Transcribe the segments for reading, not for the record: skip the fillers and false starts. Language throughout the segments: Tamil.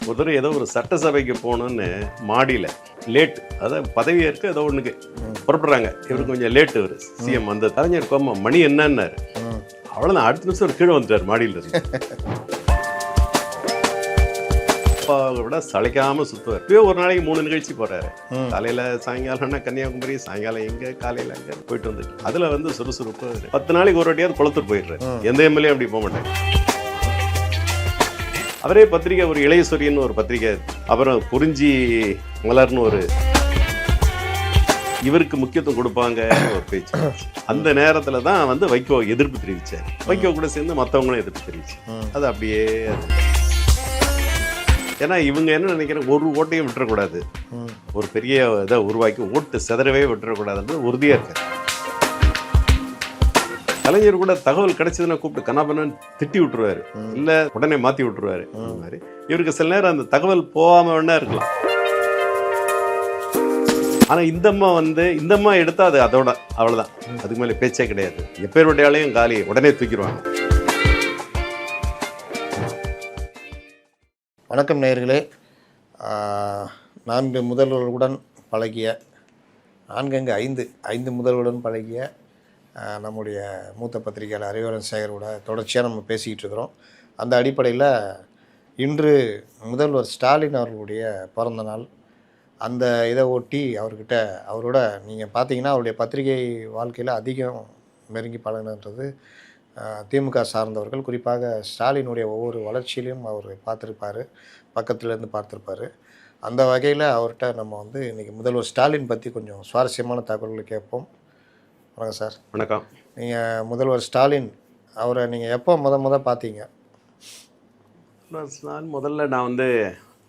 ஒரு தடவை ஏதோ ஒரு சட்டசபைக்கு போகணுன்னு மாடியில் லேட், அதாவது பதவி ஏற்க ஏதோ ஒன்றுக்கு புறப்படுறாங்க. இவருக்கு கொஞ்சம் லேட்டு. இவர் சிஎம் அந்த கலைஞர் கோமா மணி என்னன்னாரு. அவ்வளோதான், அடுத்த நிமிஷம் ஒரு கீழே வந்துட்டார் மாடியில் இருந்து. அப்பாவை விட சளைக்காமல் சுற்றுவார். இப்போயே ஒரு நாளைக்கு 3 நிகழ்ச்சி போகிறாரு. காலையில் சாயங்காலம்னா கன்னியாகுமரி, சாயங்காலம் எங்கே, காலையில் அங்கே போயிட்டு வந்துட்டு அதில் வந்து சுறுசுறுப்பு. 10 நாளைக்கு ஒரு வாட்டியாவது குளத்தூர் போயிடுறாரு. எந்த எம்எல்ஏ அப்படி போக மாட்டாங்க. அவரே பத்திரிகை, ஒரு இளையசூரியன் ஒரு பத்திரிகை, அப்புறம் குறிஞ்சி மலர்னு ஒரு, இவருக்கு முக்கியத்துவம் கொடுப்பாங்க ஒரு பேச்சு. அந்த நேரத்துல தான் வந்து வைகோ எதிர்ப்பு தெரிவிச்சார். வைகோ கூட சேர்ந்து மற்றவங்களும் எதிர்ப்பு தெரிவிச்சு. அது அப்படியே, ஏன்னா இவங்க என்ன நினைக்கிறாங்க, ஒரு ஓட்டையும் விட்டுறக்கூடாது, ஒரு பெரிய இதை உருவாக்கி ஓட்டு சிதறவே விட்டுறக்கூடாதுன்றது உறுதியா இருக்காரு. கலைஞர் கூட தகவல் கிடைச்சதுன்னா கூப்பிட்டு கண்ணாபண்ணன் திட்டி விட்டுருவாரு, இல்ல உடனே மாத்தி விட்டுருவாரு. அந்த மாதிரி இவருக்கு சில நேரம் அந்த தகவல் போகாம வேணா இருக்கலாம். ஆனா இந்த அம்மா எடுத்தா அது அதோட அவ்வளவுதான், அதுக்கு மேல பேச்சே கிடையாது. எப்பேருடையாலையும் காலி உடனே தூக்கிடுவாங்க. வணக்கம் நேயர்களே. 4 முதல்வர்களுடன் பழகிய 5 முதல்வருடன் பழகிய நம்முடைய மூத்த பத்திரிகையாளர் அறிவரன் சேகரோட தொடர்ச்சியாக நம்ம பேசிக்கிட்டு இருக்கிறோம். அந்த அடிப்படையில் இன்று முதல்வர் ஸ்டாலின் அவர்களுடைய பிறந்த நாள். அந்த இதை ஒட்டி அவரோட நீங்கள் பார்த்தீங்கன்னா அவருடைய பத்திரிகை வாழ்க்கையில் அதிகம் நெருங்கி பழகினது திமுக சார்ந்தவர்கள். குறிப்பாக ஸ்டாலினுடைய ஒவ்வொரு வளர்ச்சியிலையும் அவர் பார்த்துருப்பார், பக்கத்துலேருந்து பார்த்துருப்பார். அந்த வகையில் அவர்கிட்ட நம்ம வந்து இன்றைக்கி முதல்வர் ஸ்டாலின் பற்றி கொஞ்சம் சுவாரஸ்யமான தகவல்களை கேட்போம். வணக்கம் சார். வணக்கம். நீங்கள் முதல்வர் ஸ்டாலின் அவரை நீங்கள் எப்போ முத பார்த்தீங்க? முதல்ல நான் வந்து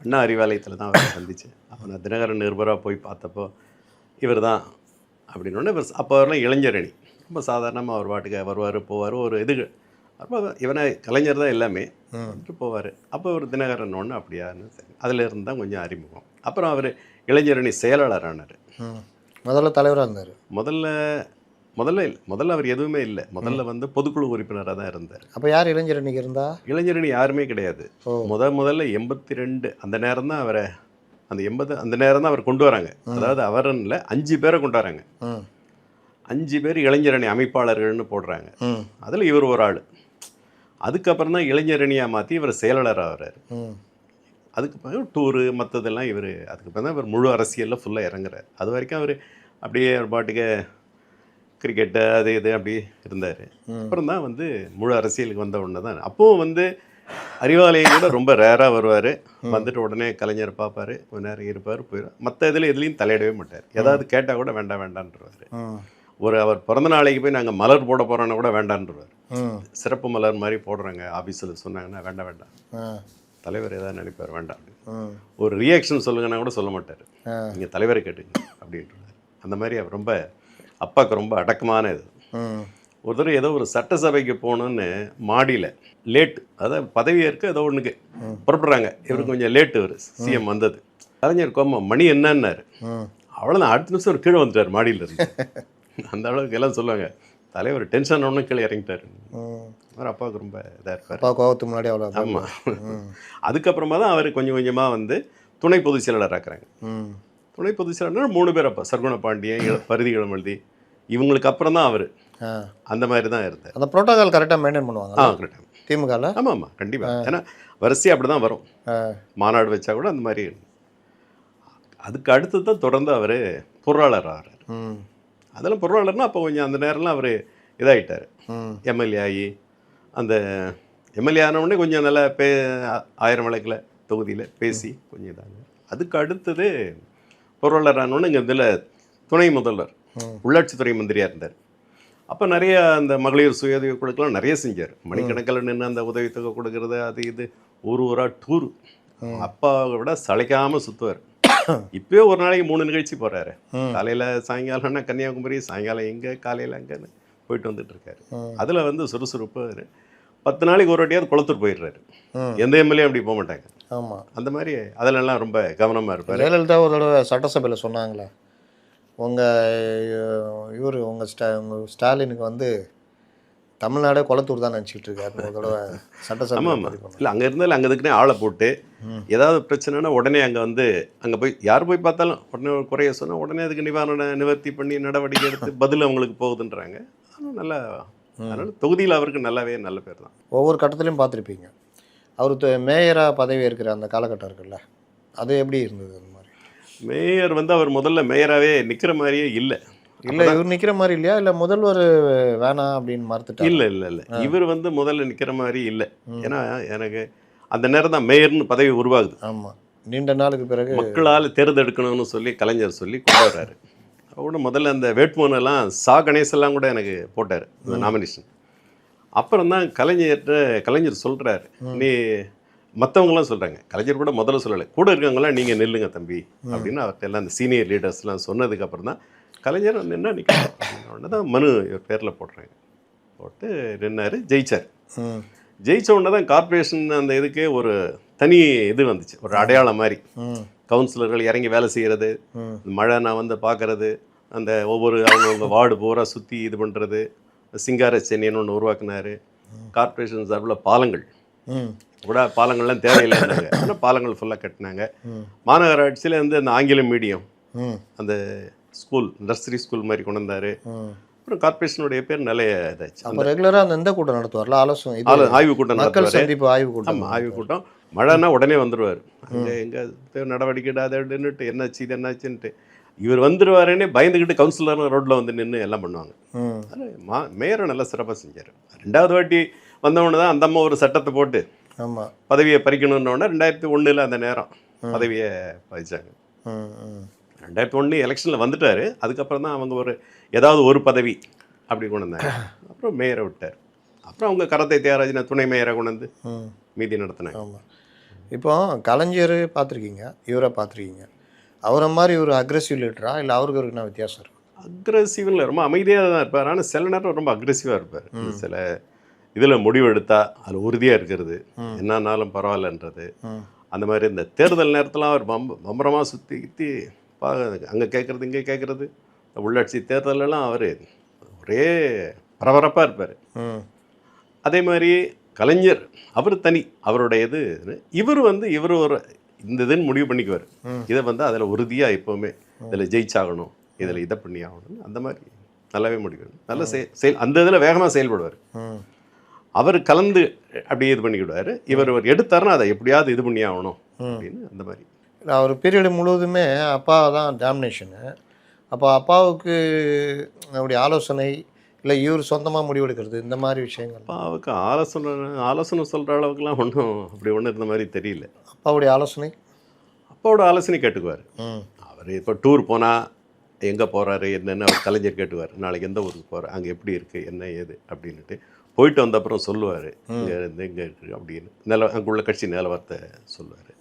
அண்ணா அறிவாலயத்தில் தான் அவரை சந்தித்தேன். அப்போ நான் தினகரன் நிருபராக போய் பார்த்தப்போ இவர் தான் அப்படின்னு. இவர் அப்போ அவரெல்லாம் இளைஞரணி, ரொம்ப சாதாரணமாக அவர் பாட்டுக்கு வருவார் போவார். ஒரு இது அப்போ இவனை கலைஞர் தான் எல்லாமே போவார். அப்போ ஒரு தினகரன் ஒன்று அப்படியான்னு சரி, அதில் இருந்து தான் கொஞ்சம் அறிமுகம். அப்புறம் அவர் இளைஞரணி செயலாளர் ஆனார். முதல்ல தலைவராக இருந்தார். முதல்ல அவர் எதுவுமே இல்லை. முதல்ல வந்து பொதுக்குழு உறுப்பினராக தான் இருந்தார். அப்போ யார் இளைஞரணிக்கு இருந்தா? இளைஞரணி யாருமே கிடையாது. முதல்ல 82 அந்த நேரம் தான் அவரை, அந்த 80 அந்த நேரம் தான் அவர் கொண்டு வராங்க. அதாவது அவரன்ல 5 பேரை கொண்டு வராங்க. 5 பேர் இளைஞரணி அமைப்பாளர்கள்னு போடுறாங்க. அதில் இவர் ஒரு ஆள். அதுக்கப்புறம் தான் இளைஞரணியாக மாற்றி இவர் செயலாளர் ஆகிறார். அதுக்கு பிறகு டூரு மற்றதெல்லாம் இவர், அதுக்கப்புறம் தான் இவர் முழு அரசியலில் ஃபுல்லாக இறங்குறார். அது வரைக்கும் அவர் அப்படியே ஒரு பாட்டுக்கு கிரிக்கெட்டு அது இது அப்படி இருந்தார். அப்புறம் தான் வந்து முழு அரசியலுக்கு வந்த உடனே தான். அப்போவும் வந்து அறிவாலயம் கூட ரொம்ப ரேராக வருவார். வந்துட்டு உடனே கலைஞர் பார்ப்பார், கொஞ்ச நேரம் இருப்பார், போயிடுவார். மற்ற எதுலேயும் தலையிடவே மாட்டார். ஏதாவது கேட்டால் கூட வேண்டான்ருவார். அவர் பிறந்த நாளைக்கு போய் நாங்கள் மலர் போட போகிறோன்னா கூட வேண்டான்ருவார். சிறப்பு மலர் மாதிரி போடுறாங்க ஆஃபீஸில் சொன்னாங்கன்னா வேண்டாம், தலைவர் ஏதாவது நினைப்பார், வேண்டாம். ஒரு ரியாக்ஷன் சொல்லுங்கன்னா கூட சொல்ல மாட்டார், நீங்கள் தலைவரை கேட்டுங்க அப்படின்றார். அந்த மாதிரி அவர் ரொம்ப, அப்பாவுக்கு ரொம்ப அடக்கமான இது. ஒரு தடவை ஏதோ ஒரு சட்டசபைக்கு போகணுன்னு மாடியில் லேட், அதாவது பதவி ஏற்க ஏதோ ஒன்றுக்கு புறப்படுறாங்க. இவருக்கு கொஞ்சம் லேட்டு. இவர் சிஎம் வந்தது. கலைஞர் கோமா மணி என்னன்னாரு. அவ்வளோதான், அடுத்த நிமிஷம் ஒரு கீழே வந்துட்டார் மாடியில் இருந்து. அந்த அளவுக்கு எல்லாம் சொல்லுவாங்க, தலைவர் டென்ஷன் ஒன்றும் கீழே இறங்கிட்டார். அவர் அப்பாவுக்கு ரொம்ப இதாக இருப்பார். கோவத்துக்கு முன்னாடி அவ்வளோ. ஆமாம். அதுக்கப்புறமா தான் அவர் கொஞ்சம் கொஞ்சமாக வந்து துணை பொதுச் செயலாளர் ஆக்குறாங்க. துணை பொதுச் செயலாளர் 3 பேர். அப்போ சர்க்குண பாண்டியன், பரிதி இளமழுதி, இவங்களுக்கு அப்புறம் தான் அவர். அந்த மாதிரி தான் இருந்தார். அந்த ப்ரோட்டோகால் கரெக்டாக மெயின்டைன் பண்ணுவாங்க. கரெக்டாக திமுகவில். ஆமாம், கண்டிப்பாக. ஏன்னா வரிசையாக அப்படி தான் வரும். மாநாடு வச்சா கூட அந்த மாதிரி. அதுக்கு அடுத்து தான் தொடர்ந்து அவர் பொருளாளர் ஆகிறார். அதெல்லாம் பொருளாளர்னா அப்போ கொஞ்சம் அந்த நேரம்லாம் அவர் இதாகிட்டார். எம்எல்ஏ ஆகி, அந்த எம்எல்ஏ ஆனவுடனே கொஞ்சம் நல்லா 1000 வழக்கில் தொகுதியில் பேசி கொஞ்சம் இதாங்க. அதுக்கு அடுத்தது பொருளாளர் ஆனோன்னு இங்கே இதில் துணை முதல்வர், உள்ளாட்சித்துறை மந்திரியாக இருந்தார். அப்போ நிறைய அந்த மகளிர் சுய உதவி குழுக்கெல்லாம் நிறைய செஞ்சார். மணிக்கணக்கில் நின்று அந்த உதவித்தொகை கொடுக்கறது, அது இது, ஊராக டூர். அப்பாவை விட சளைக்காமல் சுற்றுவார். இப்போயே ஒரு நாளைக்கு 3 நிகழ்ச்சி போகிறாரு. காலையில் சாயங்காலம்னா கன்னியாகுமரி, சாயங்காலம் எங்கே, காலையில் அங்கேன்னு போயிட்டு வந்துட்டு இருக்காரு. அதில் வந்து சுறுசுறுப்பு. 10 நாளைக்கு ஒரு வாட்டியாவது குளத்தூர் போயிடுறாரு. எந்த எம்எல்ஏ அப்படி போக மாட்டாங்க. ஆமாம். அந்த மாதிரி அதிலெல்லாம் ரொம்ப கவனமாக இருப்பார். ஜெயலலிதா ஒரு தடவை சட்டசபையில் சொன்னாங்களே, உங்கள் ஸ்டாலினுக்கு வந்து தமிழ்நாடே குளத்தூர் தான் நினச்சிக்கிட்டு இருக்காரு ஒரு தடவை சட்டசபை ஆமாம் இல்லை அங்கே இருந்தாலும் அங்கே இதுக்குன்னே ஆளை போட்டு ஏதாவது பிரச்சனைனா உடனே அங்கே வந்து அங்கே போய் யார் போய் பார்த்தாலும் உடனே ஒரு குறைய சொன்னால் உடனே அதுக்கு நிவர்த்தி பண்ணி நடவடிக்கை எடுத்து பதில் அவங்களுக்கு போகுதுன்றாங்க. ஆனால் நல்லா அதனால் தொகுதியில் அவருக்கு நல்ல பேர் தான். ஒவ்வொரு கட்டத்துலையும் பார்த்துருப்பீங்க. அவர் மேயராக பதவி இருக்கிற அந்த காலகட்டம் இருக்குல்ல, அது எப்படி இருந்தது? அந்த மாதிரி மேயர் வந்து அவர் முதல்ல மேயராகவே நிற்கிற மாதிரியே இல்லை. இவர் நிற்கிற மாதிரி இல்லையா, இல்லை முதல்வர் வேணாம் அப்படின்னு மறுத்துட்டா? இல்லை இவர் வந்து முதல்ல நிற்கிற மாதிரி இல்லை. ஏன்னா எனக்கு அந்த நேரம் தான் மேயர்னு பதவி உருவாகுது. ஆமாம், நீண்ட நாளுக்கு பிறகு மக்களால் தேர்ந்தெடுக்கணும்னு சொல்லி கலைஞர் சொல்லி கொண்டு வர்றாரு. கூட முதல்ல அந்த வேட்புமனெல்லாம் கணேசெல்லாம் கூட எனக்கு போட்டார் இந்த நாமினேஷன். அப்புறம் தான் கலைஞர் சொல்கிறாரு, நீ மற்றவங்களாம் சொல்கிறாங்க, கலைஞர் கூட முதல்ல சொல்லலை, கூட இருக்கவங்களாம் நீங்கள் நில்லுங்க தம்பி அப்படின்னு அவர்கிட்ட எல்லாம் அந்த சீனியர் லீடர்ஸ்லாம் சொன்னதுக்கப்புறம் தான் கலைஞர் நின்னா நிற்க தான் மனு பேரில் போடுறாங்க. போட்டு நின்னார், ஜெயிச்சார். ஜெயிச்ச உடனே தான் கார்பரேஷன் அந்த இதுக்கே ஒரு தனி இது வந்துச்சு, ஒரு அடையாளம் மாதிரி. கவுன்சிலர்கள் இறங்கி வேலை செய்கிறது, மழை நான் வந்து பார்க்குறது, அந்த ஒவ்வொரு அவங்கவுங்க வார்டு பூரா சுற்றி இது பண்ணுறது, சிங்கார சென்னைன்னு ஒன்று உருவாக்குனார். கார்பரேஷன் சார்பில் பாலங்கள் கூட பாலங்கள்லாம் தேவையில்லைன்னாங்க, ஆனால் பாலங்கள் ஃபுல்லாக கட்டினாங்க. மாநகராட்சியில் வந்து அந்த ஆங்கில மீடியம் அந்த ஸ்கூல் நர்சரி ஸ்கூல் மாதிரி கொண்டு வந்தார். அப்புறம் கார்பரேஷனுடைய பேர் நிறைய இதாச்சு. அப்போ ரெகுலராக அந்த எந்த கூட்டம் நடத்துவார்ல, ஆய்வு கூட்டம் நடத்துவார். ஆய்வு கூட்டம். ஆமாம், ஆய்வு கூட்டம். மழைன்னா உடனே வந்துடுவார். அங்கே எங்கே நடவடிக்கை இடாதுன்னுட்டு என்னாச்சு இது என்னாச்சுன்ட்டு இவர் வந்துடுவாருன்னே பயந்துக்கிட்டு கவுன்சிலரும் ரோட்டில் வந்து நின்று எல்லாம் பண்ணுவாங்க. மேயரை நல்லா சிறப்பாக செஞ்சார். 2வது வாட்டி வந்தவொடனே தான் அந்த அம்மா ஒரு சட்டத்தை போட்டு ஆமாம் பதவியை பறிக்கணுன்னொடனே 2001 அந்த நேரம் பதவியை பதிச்சாங்க. 2001 எலெக்ஷனில் வந்துட்டார். அதுக்கப்புறம் தான் அவங்க ஏதாவது ஒரு பதவி அப்படி கொண்டு வந்தாங்க. அப்புறம் மேயரை விட்டார். அப்புறம் அவங்க கரத்தை தியாகராஜனை துணை மேயரை கொண்டு வந்து மீதி நடத்தினாங்க. ஆமாம். இப்போ கலைஞர் பார்த்துருக்கீங்க, இவரை பார்த்துருக்கீங்க. அவரை மாதிரி ஒரு அக்ரெசிவ் லீடரா, இல்லை அவருக்கு என்ன வித்தியாசம் இருக்கும்? அக்ரெசிவ்ல ரொம்ப அமைதியாக தான் இருப்பார். ஆனால் சில நேரம் ரொம்ப அக்ரெசிவாக இருப்பார். சில இதில் முடிவு எடுத்தா அதில் உறுதியாக இருக்கிறது, என்னன்னாலும் பரவாயில்லன்றது. அந்த மாதிரி இந்த தேர்தல் நேரத்தில் அவர் பம்பரமாக சுற்றி அங்கே கேட்குறது இங்கே கேட்குறது. உள்ளாட்சி தேர்தலெல்லாம் அவர் ஒரே பரபரப்பாக இருப்பார். அதே மாதிரி கலைஞர் அவர் தனி அவருடைய இது. இவர் ஒரு இந்த இதுன்னு முடிவு பண்ணிக்குவார். இதை வந்து அதில் உறுதியாக எப்போவுமே இதில் ஜெயிச்சாகணும், இதில் இதை பண்ணி ஆகணும், அந்த மாதிரி நல்லாவே முடிவு நல்ல செயல் அந்த இதில் வேகமாக செயல்படுவார். அவர் கலந்து அப்படியே இது பண்ணிக்கிடுவார். இவர் எடுத்தாருன்னா அதை எப்படியாவது இது பண்ணி ஆகணும் அப்படின்னு அந்த மாதிரி. அவர் பீரியடு முழுவதுமே அப்பா தான் டாமினேஷனு. அப்போ அப்பாவுக்கு அவருடைய ஆலோசனை, இல்லை இவர் சொந்தமாக முடிவெடுக்கிறது, இந்த மாதிரி விஷயங்கள்? அப்பாவுக்கு ஆலோசனை சொல்கிற அளவுக்குலாம் அப்படி ஒன்றும் இருந்த மாதிரி தெரியல. அப்பாவுடைய ஆலோசனை? அப்பாவோட ஆலோசனை கேட்டுக்குவார். அவர் இப்போ டூர் போனால் எங்கே போகிறாரு என்னென்னு அவர் கலைஞர் கேட்டுக்குவார். நாளைக்கு எந்த ஊருக்கு போகிறார், அங்கே எப்படி இருக்குது என்ன ஏது அப்படின்ட்டு போயிட்டு வந்த அப்புறம் சொல்லுவார், இங்கே இருக்குது அப்படின்னு அங்குள்ள கட்சி நிலவரத்தை சொல்லுவார்.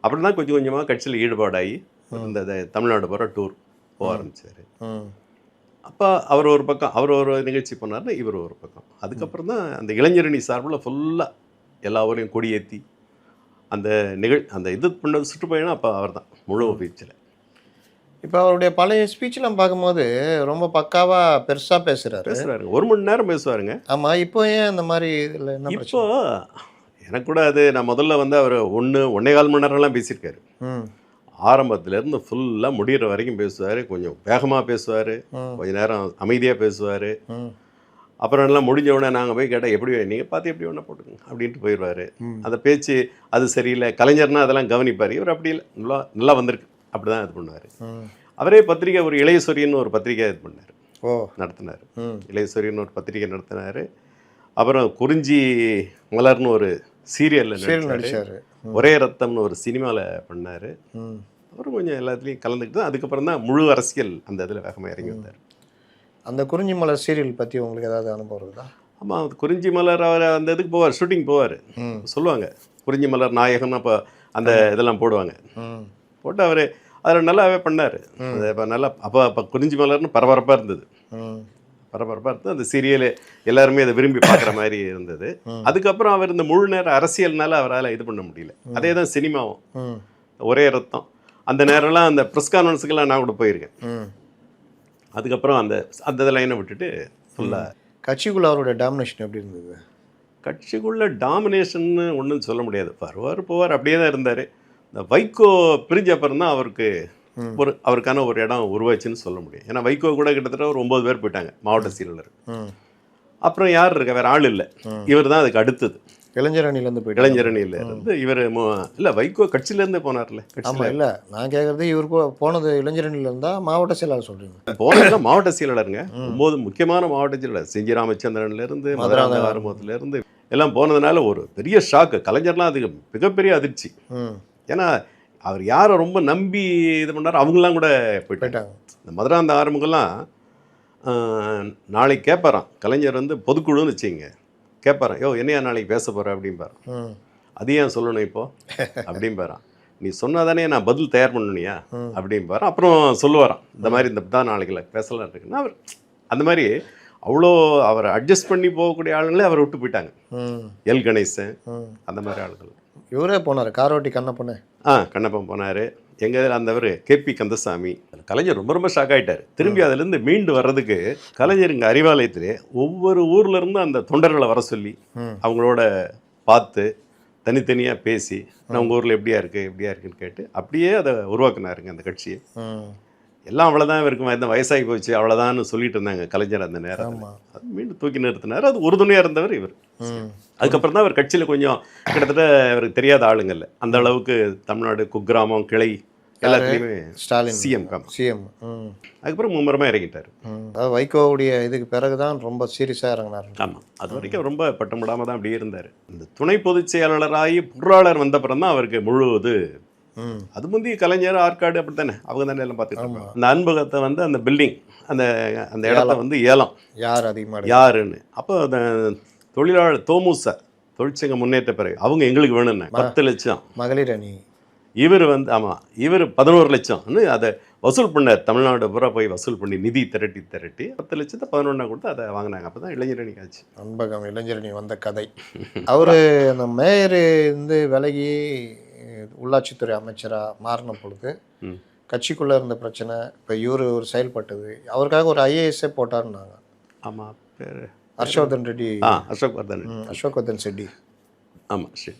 அப்படி தான் கொஞ்சம் கொஞ்சமாக கட்சியில் ஈடுபாடாகி இந்த தமிழ்நாடு போகிற டூர் போக ஆரம்பித்தார். அப்போ அவர் ஒரு பக்கம் ஒரு நிகழ்ச்சி பண்ணார்னா இவர் ஒரு பக்கம். அதுக்கப்புறம் தான் அந்த இளைஞரணி சார்பில் ஃபுல்லாக எல்லா ஊரையும் கொடியேற்றி அந்த அந்த இது பண்ணது சுற்றுப்பயணம் அப்போ அவர் தான் முழு பீச்சில். இப்போ அவருடைய பழைய ஸ்பீச்லாம் பார்க்கும்போது ரொம்ப பக்காவாக பெருசாக பேசுகிறாருங்க. 1 மணி நேரம் பேசுவாருங்க. ஆமாம். இப்போ ஏன் இந்த மாதிரி இதில் என்ன? இப்போ எனக்கு கூட அது நான் முதல்ல வந்து அவர் 1.25 மணி நேரம்லாம் பேசியிருக்காரு. ஆரம்பத்துலேருந்து ஃபுல்லாக முடிகிற வரைக்கும் பேசுவார். கொஞ்சம் வேகமாக பேசுவார், கொஞ்சம் நேரம் அமைதியாக பேசுவார். அப்புறம் எல்லாம் முடிஞ்ச உடனே நாங்கள் போய் கேட்டால் எப்படி நீங்கள் பார்த்து எப்படி ஒன்றா போட்டுங்க அப்படின்ட்டு போயிடுவார். அந்த பேச்சு அது சரியில்லை, கலைஞர்னா அதெல்லாம் கவனிப்பார். இவர் அப்படி இல்லை, நல்லா வந்திருக்கு அப்படி தான் இது பண்ணுவார். அவரே பத்திரிக்கை ஒரு இளையசூரியன்னு ஒரு பத்திரிக்கை இது பண்ணார், நடத்தினார். இளையசூரியன்னு ஒரு பத்திரிக்கை நடத்தினார். அப்புறம் குறிஞ்சி மலர்னு ஒரு சீரியலில் நடிச்சார். ஒரே ரத்தம்னு ஒரு சினிமாவில் பண்ணார். அப்புறம் கொஞ்சம் எல்லாத்துலேயும் கலந்துக்கிட்டு அதுக்கப்புறம் தான் முழு அரசியல் அந்த இதில் வேகமாக இறங்கி வந்தார். அந்த குறிஞ்சி மலர் சீரியல் பற்றி உங்களுக்கு ஏதாவது அனுபவம் இருக்குதா? ஆமாம், குறிஞ்சி மலர் அவர் அந்த இதுக்கு போவார், ஷூட்டிங் போவார். சொல்லுவாங்க குறிஞ்சி மலர் நாயகம்னு அப்போ அந்த இதெல்லாம் போடுவாங்க. போட்டு அவர் அதில் நல்லாவே பண்ணார். அது இப்போ நல்லா அப்போ குறிஞ்சி மலர்னு பரபரப்பாக இருந்தது. அந்த சீரியல் எல்லாருமே அதை விரும்பி பார்க்குற மாதிரி இருந்தது. அதுக்கப்புறம் அவர் இந்த முழு நேரம் அரசியல்னால அவரால் இது பண்ண முடியல. அதே தான் சினிமாவும் ஒரே ரத்தம். அந்த நேரம்லாம் அந்த ப்ரெஸ் கான்ஃபரன்ஸுக்கெல்லாம் நான் கூட போயிருக்கேன். அதுக்கப்புறம் அந்த லைனை விட்டுட்டு ஃபுல்லாக கட்சிக்குள்ள அவருடைய டாமினேஷன் எப்படி இருந்தது? கட்சிக்குள்ள டாமினேஷன்னு ஒன்றும் சொல்ல முடியாது. வருவார் போவார் அப்படியே தான் இருந்தார். இந்த வைகோ பிரிஞ்ச அப்புறம் தான் அவருக்கு அவருக்கான ஒரு இடம் உருவாச்சுன்னு சொல்ல முடியும். ஏன்னா வைகோ கூட கிட்டத்தட்ட ஒரு 9 பேர் போயிட்டாங்க மாவட்ட செயலாளர். அப்புறம் யார் இருக்கா? வேற ஆள் இல்லை. இவர் தான் அதுக்கு அடுத்தது. இளைஞர் அணிலேருந்து போயிட்டு இளைஞர் அணியில இருந்து இவர் இல்லை வைகோ கட்சியிலேருந்தே போனார்ல. ஆமாம், இல்லை நான் கேட்குறது இவர் போனது இளைஞர் அணியில் இருந்தால் மாவட்ட செயலாளர் சொல்கிறீங்க? போனதுதான் மாவட்ட செயலாளருங்க. 9 முக்கியமான மாவட்ட செயலாளர் செஞ்சி ராமச்சந்திரன்லேருந்து மதுராந்த ஆறுமுகத்துலேருந்து எல்லாம் போனதுனால ஒரு பெரிய ஷாக்கு. கலைஞர்லாம் அதுக்கு மிகப்பெரிய அதிர்ச்சி. ஏன்னா அவர் யாரை ரொம்ப நம்பி இது பண்ணார் அவங்களாம் கூட போயிட்டாங்க. இந்த மதுராந்த ஆறுமுகம்லாம் நாளைக்கு கேட்பாராம். கலைஞர் வந்து பொதுக்குழுன்னு வச்சுங்க கேட்பாரான், யோ என்னையா நாளைக்கு பேச போகிற அப்படிம்பாரு. அது ஏன் சொல்லணும் இப்போ அப்படிம்பாரான். நீ சொன்னாதானே நான் பதில் தயார் பண்ணணுனியா அப்படிம்பாரான். அப்புறம் சொல்லுவாராம், இந்த மாதிரி இந்த தான் நாளைக்கு பேசலாம் இருக்குன்னா அவர் அந்த மாதிரி அவ்வளோ அவரை அட்ஜஸ்ட் பண்ணி போகக்கூடிய ஆளுங்களே அவரை விட்டு போயிட்டாங்க. எல் கணேசன் அந்த மாதிரி ஆளுகள். இவரே போனார் காரோட்டி கண்ணப்பண்ணே. கண்ணப்பன் போனார். எங்கள் இதில் அந்தவர் கேபி கந்தசாமி. கலைஞர் ரொம்ப ரொம்ப ஷாக் ஆகிட்டார். திரும்பி அதுலேருந்து மீண்டு வர்றதுக்கு கலைஞர் இங்கே அறிவாலயத்திலே ஒவ்வொரு ஊர்லேருந்து அந்த தொண்டர்களை வர சொல்லி அவங்களோட பார்த்து தனித்தனியாக பேசி நான் உங்கள் ஊரில் எப்படியா இருக்குன்னு கேட்டு அப்படியே அதை உருவாக்குனாருங்க அந்த கட்சியை. எல்லாம் அவ்வளோதான் இவருக்கு இந்த வயசாகி போச்சு அவ்வளோதான்னு சொல்லிட்டு இருந்தாங்க கலைஞர் அந்த நேரம். அது மீண்டும் தூக்கி நிறுத்தினார். அது உறுதுணையாக இருந்தவர் இவர். அதுக்கப்புறம் தான் அவர் கட்சியில் கொஞ்சம் கிட்டத்தட்ட அவருக்கு தெரியாத ஆளுங்கள்ல அந்த அளவுக்கு தமிழ்நாடு குக்கிராமம் கிளை எல்லாத்துலேயுமே ஸ்டாலின் சிஎம். அதுக்கப்புறம் மும்முரமாக இறங்கிட்டார். வைகோவுடைய இதுக்கு பிறகு தான் ரொம்ப சீரியஸாக இறங்கினார். ஆமாம், அது வரைக்கும் ரொம்ப பட்டமிடாமல் தான் அப்படியே இருந்தார். இந்த துணை பொதுச் செயலாளராகி பொருளாளர் வந்த அப்புறம் தான் அவருக்கு முழுவது. அது முந்தைய கலைஞர் ஆற்காடு அப்படி தானே அவங்க தானே எல்லாம் பார்த்துட்டு அந்த அன்பகத்தை வந்து அந்த பில்டிங் அந்த அந்த இடத்த வந்து ஏலம் யார் அதிகமாக யாருன்னு. அப்போ அந்த தொழிலாளர் தோமுச தொழிற்சங்க முன்னேற்ற பிறகு அவங்க எங்களுக்கு வேணும்னு 10 லட்சம் மகளிர் அணி. இவர் வந்து ஆமாம் இவர் 11 லட்சம்னு அதை வசூல் பண்ணார். தமிழ்நாடு பூரா போய் வசூல் பண்ணி நிதி திரட்டி 10 லட்சத்தை 11 கொடுத்து அதை வாங்கினாங்க. அப்போ தான் இளைஞர் அணி ஆச்சு. அன்பகம் இளைஞர் அணி வந்த கதை. அவர் அந்த மேயர் வந்து விலகி உள்ளாட்சித்துறை அமைச்சராக மாறின பொழுது கட்சிக்குள்ளே இருந்த பிரச்சனை இப்போ இவர் ஒரு செயல்பட்டது அவருக்காக ஒரு ஐஏஎஸ்ஸே போட்டாருன்னாங்க. ஆமாம், பேர் ஹர்ஷவர்தன் ரெட்டி. அசோக்வர்தன் செட்டி. ஆமாம், சரி.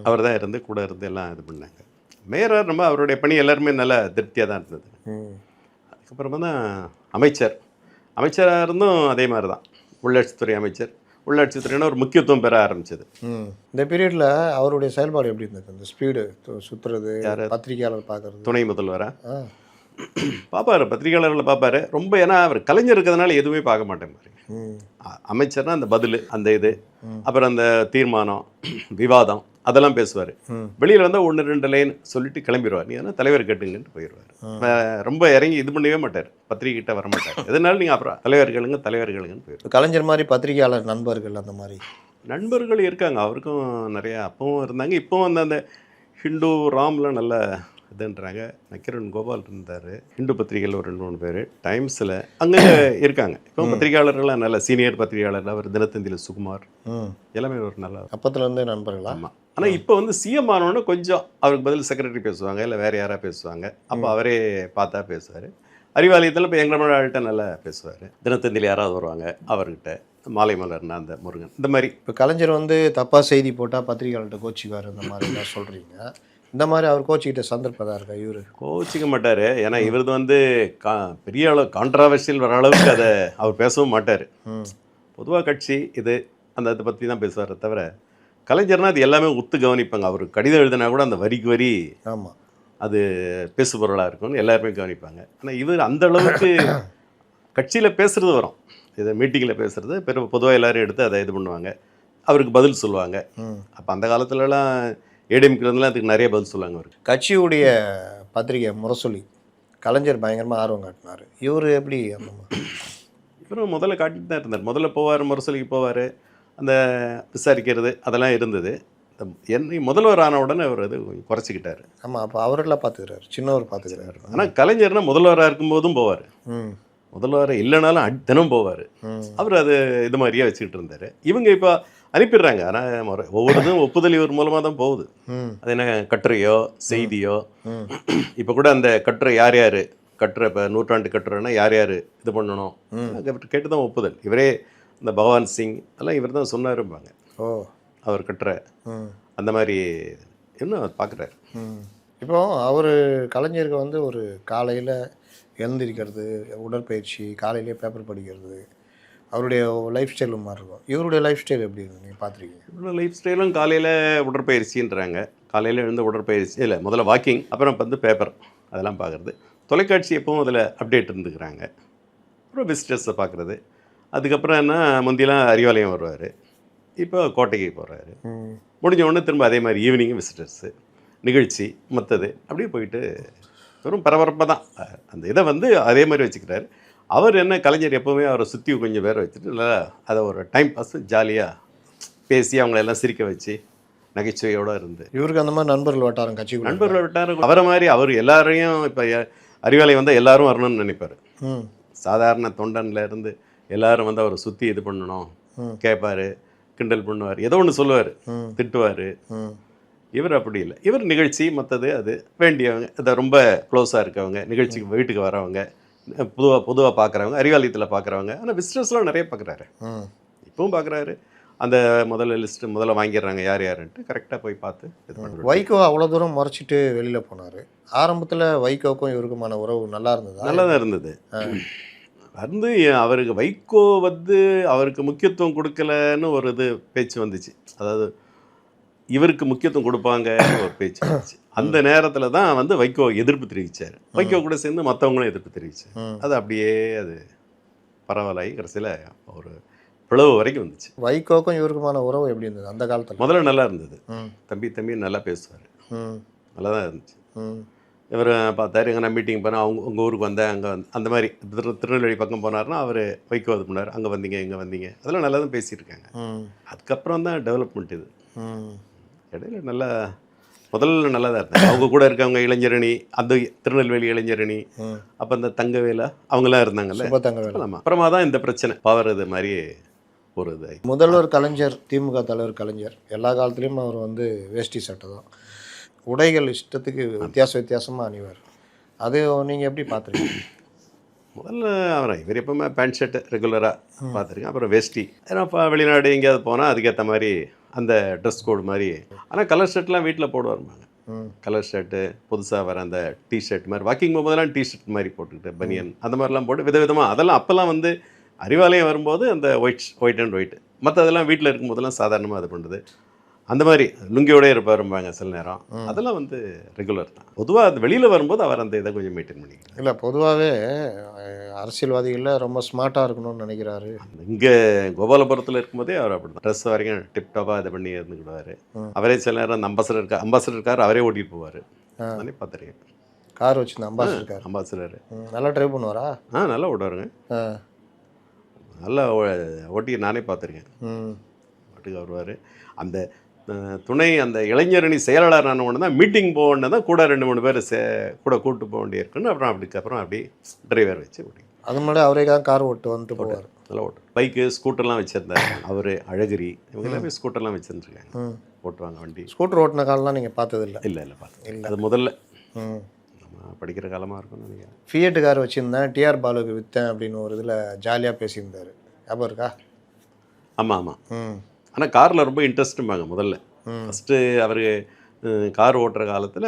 அவர் தான் இருந்து கூட இருந்து எல்லாம் இது பண்ணாங்க. மேயராக ரொம்ப அவருடைய பணி எல்லாருமே நல்லா திருப்தியாக தான் இருந்தது. அதுக்கப்புறமா தான் அமைச்சராக இருந்தும் அதே மாதிரி தான் உள்ளாட்சித்துறை அமைச்சர். உள்ளாட்சித்துறையினா ஒரு முக்கியத்துவம் பெற ஆரம்பிச்சது. இந்த பீரியடில் அவருடைய செயல்பாடு எப்படி இருந்தது? இந்த ஸ்பீடு சுற்றுறது, பத்திரிகையாளர் பார்க்குறது. துணை முதல்வரா பார்ப்பாரு, பத்திரிகையாளர்களை பார்ப்பாரு ரொம்ப. ஏன்னா அவர் கலைஞர் இருக்கிறதுனால எதுவுமே பார்க்க மாட்டேன் மாதிரி. அமைச்சர்னா அந்த பதில் அந்த இது அப்புறம் அந்த தீர்மானம் விவாதம் அதெல்லாம் பேசுவார். வெளியில் வந்தால் 1-2 லைன் சொல்லிட்டு கிளம்பிடுவார். நீ ஆனால் தலைவர் கேட்டுங்கன்ட்டு போயிடுவார். ரொம்ப இறங்கி இது பண்ணவே மாட்டார். பத்திரிகை கிட்ட வர மாட்டார். எதனால நீங்கள் அப்புறம் தலைவர் கேளுங்கன்னு போயிடுவார். கலைஞர் மாதிரி பத்திரிகையாளர் நண்பர்கள் அந்த மாதிரி நண்பர்கள் இருக்காங்க. அவருக்கும் நிறையா அப்பவும் இருந்தாங்க. இப்போவும் அந்த ஹிந்து ராம்லாம் நல்ல இதுன்றாங்க. நக்கிரன் கோபால் இருந்தார். ஹிந்து பத்திரிகையில் ஒரு 2-3 பேர். டைம்ஸில் அங்கே இருக்காங்க. இப்போ பத்திரிகையாளர்கள்லாம் நல்ல சீனியர் பத்திரிகையாளர். அவர் தினத்தந்தியில் சுகுமார் எல்லாமே ஒரு நல்ல அப்பத்துலேருந்து நண்பர்களா. ஆமாம். ஆனால் இப்போ வந்து சிஎம் ஆனோன்னு கொஞ்சம் அவருக்கு பதில் செக்ரட்டரி பேசுவாங்க, இல்லை வேறு யாராவது பேசுவாங்க. அப்போ அவரே பார்த்தா பேசுவார். அறிவாலயத்தில் இப்போ எங்கள் ஆள்கிட்ட நல்லா பேசுவார். தினத்தந்தியில் யாராவது வருவாங்க அவர்கிட்ட. மாலை மலர்னா அந்த முருகன் இந்த மாதிரி. இப்போ கலைஞர் வந்து தப்பாக செய்தி போட்டால் பத்திரிகையாளர்கிட்ட கோச்சிக்குவார் இந்த மாதிரி எல்லாம் சொல்கிறீங்க. இந்த மாதிரி அவர் கோச்சிக்கிட்ட சந்தர்ப்பதாக இருக்கா? இவர் கோச்சிக்க மாட்டார். ஏன்னா இவரது வந்து பெரிய அளவு கான்ட்ராவர்ஷியல் வர அளவுக்கு அதை அவர் பேசவும் மாட்டார். பொதுவாக கட்சி இது அந்த இதை பற்றி தான் பேசுவார். தவிர கலைஞர்னா அது எல்லாமே ஒத்து கவனிப்பாங்க. அவர் கடிதம் எழுதினா கூட அந்த வரிக்கு வரி ஆமாம் அது பேசு பொருளாக இருக்கும்னு எல்லாருமே கவனிப்பாங்க. ஆனால் இவர் அந்த அளவுக்கு கட்சியில் பேசுகிறது வரும். இதை மீட்டிங்கில் பேசுகிறது பொதுவாக எல்லோரும் எடுத்து அதை இது பண்ணுவாங்க. அவருக்கு பதில் சொல்லுவாங்க. அப்போ அந்த காலத்துலலாம் ஏடிஎம்கிறதுலாம் அதுக்கு நிறைய பதில் சொல்லுவாங்க. அவருக்கு கட்சியுடைய பத்திரிகை முரசொலி கலைஞர் பயங்கரமாக ஆர்வம் காட்டினார். இவர் எப்படி அந்த இவரும் முதல்ல காட்டிட்டு தான் இருந்தார். முதல்ல போவார், முரசொலிக்கு போவார், அந்த விசாரிக்கிறது அதெல்லாம் இருந்தது. என்னை முதல்வர் ஆன உடனே அவர் அது குறைச்சிக்கிட்டார். ஆமாம், அப்போ அவரெல்லாம் பார்த்துக்கிறாரு, சின்னவர் பார்த்துக்கிறாரு. ஆனால் கலைஞர்னா முதல்வராக இருக்கும்போதும் போவார், முதல்வர் இல்லைனாலும் தினம் போவார். அவர் அது இது மாதிரியே வச்சுக்கிட்டு இருந்தார். இவங்க இப்போ அனுப்பிடுறாங்க. ஆனால் ஒவ்வொருதும் ஒப்புதல் இவர் மூலமாக தான் போகுது. அது என்ன கட்டுரையோ செய்தியோ. இப்போ கூட அந்த கட்டுரை யார் கட்டுரை இப்போ 100ஆண்டு கட்டுரைன்னா யார் இது பண்ணணும் கேட்டு தான் ஒப்புதல். இவரே இந்த பகவான் சிங் எல்லாம் இவர் தான் சொன்னாரும்பாங்க. ஓ. அவர் கட்டுற ம். அந்த மாதிரி இன்னும் அவர் பார்க்குறாரு. இப்போ அவர் கலைஞருக்கு வந்து ஒரு காலையில் எழுந்திரிக்கிறது, உடற்பயிற்சி, காலையிலே பேப்பர் படிக்கிறது, அவருடைய லைஃப் ஸ்டைல் மாதிரி இருக்கும். இவருடைய லைஃப் ஸ்டைல் எப்படி இருக்குது நீங்கள் பார்த்துருக்கீங்க? இவரோட லைஃப் ஸ்டைலும் காலையில் உடற்பயிற்சின்றாங்க. காலையில் எழுந்த உடற்பயிற்சி இல்லை, முதல்ல வாக்கிங், அப்புறம் வந்து பேப்பர் அதெல்லாம் பார்க்குறது. தொலைக்காட்சி எப்பவும் அதில் அப்டேட் இருந்துக்கிறாங்க. அப்புறம் விசிட்டர்ஸை பார்க்குறது. அதுக்கப்புறம் என்ன, முந்தியெல்லாம் அறிவாலயம் வருவார், இப்போ கோட்டைக்கு போகிறாரு. முடிஞ்ச உடனே திரும்ப அதே மாதிரி ஈவினிங் விசிட்டர்ஸு, நிகழ்ச்சி, மற்றது அப்படியே போயிட்டு வெறும் பரபரப்பாக தான் அந்த இதை வந்து அதே மாதிரி வச்சுக்கிறாரு. அவர் என்ன, கலைஞர் எப்போவுமே அவரை சுற்றி கொஞ்சம் பேரை வச்சுட்டு நல்லா அதை ஒரு டைம் பாஸ் ஜாலியாக பேசி அவங்களெல்லாம் சிரிக்க வச்சு நகைச்சுவையோடு இருந்து. இவருக்கு அந்த மாதிரி நண்பர்கள் வட்டாரம், கட்சி நண்பர்கள் விட்டார். அவரை மாதிரி அவர் எல்லாரையும் இப்போ அறிவாலயம் வந்தால் எல்லாரும் வரணும்னு நினைப்பார். சாதாரண தொண்டனில் இருந்து எல்லாரும் வந்து அவரை சுற்றி இது பண்ணணும், கேட்பார், கிண்டல் பண்ணுவார், ஏதோ ஒன்று சொல்லுவார், திட்டுவார். இவர் அப்படி இல்லை. இவர் நிகழ்ச்சி, மற்றது அது வேண்டியவங்க, அதை ரொம்ப க்ளோஸாக இருக்கவங்க, நிகழ்ச்சிக்கு வீட்டுக்கு வரவங்க, பொதுவாக பார்க்குறவங்க, அறிவாலயத்தில் பார்க்குறவங்க. ஆனால் விசிட்டர்ஸ்லாம் நிறைய பார்க்குறாரு, இப்பவும் பார்க்குறாரு. அந்த முதல்ல வாங்கிடுறாங்க யார் யாருன்ட்டு, கரெக்டாக போய் பார்த்து இது பண்ணுறாரு. வைகோ அவ்வளோ தூரம் முறைச்சிட்டு வெளியில் போனார். ஆரம்பத்தில் வைகோக்கும் இவருக்குமான உறவு நல்லா இருந்தது? நல்லா தான் இருந்தது. வந்து அவருக்கு வைகோ வந்து அவருக்கு முக்கியத்துவம் கொடுக்கலன்னு ஒரு இது பேச்சு வந்துச்சு. அதாவது இவருக்கு முக்கியத்துவம் கொடுப்பாங்கன்னு ஒரு பேச்சு வந்துச்சு. அந்த நேரத்தில் தான் வந்து வைகோ எதிர்ப்பு தெரிவித்தார். வைகோ கூட சேர்ந்து மற்றவங்களும் எதிர்ப்பு தெரிவித்தார். அது அப்படியே அது பரவலாகி கடைசியில் ஒரு பிளவு வரைக்கும் வந்துச்சு. வைகோக்கும் இவருக்குமான உறவு எப்படி இருந்தது அந்த காலத்தில்? முதல்ல நல்லா இருந்தது. தம்பி நல்லா பேசுவார், நல்லா தான் இருந்துச்சு. இவர் பார்த்தாரு, எங்கன்னா மீட்டிங் போனால் உங்கள் ஊருக்கு வந்தேன், அங்கே அந்த மாதிரி திருநெல்வேலி பக்கம் போனார்னா அவர் வைகோ இது பண்ணார், அங்கே வந்தீங்க இங்கே வந்தீங்க, அதெல்லாம் நல்லா தான் பேசியிருக்காங்க. அதுக்கப்புறம் தான் டெவலப்மெண்ட் இது. இடையில நல்லா முதல்ல நல்லா தான் இருந்தாங்க. அவங்க கூட இருக்கவங்க இளைஞரணி, அந்த திருநெல்வேலி இளைஞரணி, அப்போ இந்த தங்கவேலா அவங்களாம் இருந்தாங்கல்ல. ஆமாம். அப்புறமா தான் இந்த பிரச்சனை பவர் இது மாதிரி ஒரு இது. முதல்வர் கலைஞர், திமுக தலைவர் கலைஞர் எல்லா காலத்துலேயும் அவர் வந்து வேஷ்டி சட்டை தான், உடைகள் இஷ்டத்துக்கு வித்தியாசமாக அணிவார். அது நீங்கள் எப்படி பார்த்துருக்கீங்க? முதல்ல இவர் எப்பவுமே பேண்ட் ஷர்ட்டு ரெகுலராக பார்த்துருக்கேன். அப்புறம் வேஷ்டி, ஏன்னா இப்போ வெளிநாடு எங்கேயாவது போனால் அதுக்கேற்ற மாதிரி அந்த ட்ரெஸ் கோடு மாதிரி. ஆனால் கலர் ஷர்ட்லாம் வீட்டில் போடுவாருமாங்க. கலர் ஷர்ட்டு, புதுசாக வர அந்த டிஷர்ட் மாதிரி, வாக்கிங் போகும்போதெல்லாம் டிஷர்ட் மாதிரி போட்டுக்கிட்டு பனியன் அந்த மாதிரிலாம் போட்டு விதவிதமாக. அதெல்லாம் அப்போல்லாம் வந்து அறிவாலயம் வரும்போது அந்த ஒயிட் அண்ட் ஒயிட், மற்றதெல்லாம் வீட்டில் இருக்கும்போதெல்லாம் சாதாரணமாக அது பண்ணுறது. அந்த மாதிரி லுங்கியோடே இருப்பாரும்பாங்க சில நேரம். அதெல்லாம் வந்து ரெகுலர் தான். பொதுவாக அது வெளியில் வரும்போது அவர் அந்த இதை கொஞ்சம் மெயின்டைன் பண்ணிக்கிறார். இல்லை, பொதுவாகவே அரசியல்வாதிகளில் ரொம்ப ஸ்மார்ட்டாக இருக்கணும்னு நினைக்கிறாரு. இங்கே கோபாலபுரத்தில் இருக்கும்போதே அவர் அப்படி தான் ட்ரெஸ் வரைக்கும் டிப்டாப்பாக இதை பண்ணி இருந்துக்கிடுவார். அவரே சில நேரம் அந்த அம்பாசடர் கார் அவரே ஓட்டிகிட்டு போவார். நானே பார்த்துருக்கேன். கார் வச்சு அம்பாசடர் நல்லா ட்ரைவ் பண்ணுவாரா? நல்லா ஓடுவாருங்க. நல்லா ஓட்டி நானே பார்த்துருக்கேன். ஓட்டுக்கு வருவார். அந்த துணை அந்த இளைஞரணி செயலாளர் ஆன ஒன்று தான் மீட்டிங் போகணுன்னு தான் கூட 2-3 பேர் கூட கூப்பிட்டு போக வேண்டியிருக்குன்னு. அப்புறம் அதுக்கப்புறம் அப்படி டிரைவர் வச்சு ஓட்டி, அது முன்னாடி அவரே தான் கார் வந்துட்டு போவார். நல்லா ஓட்டு. பைக்கு ஸ்கூட்டர்லாம் வச்சுருந்தாரு அவர், அழகிரி, இவங்க எல்லாமே ஸ்கூட்டர்லாம் வச்சுருந்துருக்காங்க, ஓட்டுவாங்க வண்டி. ஸ்கூட்டர் ஓட்டின காலம்லாம் நீங்கள் பார்த்ததில்ல? இல்லை பார்த்தேன். அது முதல்ல நம்ம படிக்கிற காலமாக இருக்கும்னு நினைக்கிறேன். ஃபியட் கார் வச்சுருந்தேன், டிஆர் பாலுக்கு விற்றேன் அப்படின்னு ஒரு இதில் ஜாலியாக பேசியிருந்தார், ஞாபகம் இருக்கா? ஆமாம். ஆனால் காரில் ரொம்ப இன்ட்ரெஸ்ட்டும்பாங்க முதல்ல. ஃபஸ்ட்டு அவர் கார் ஓட்டுற காலத்தில்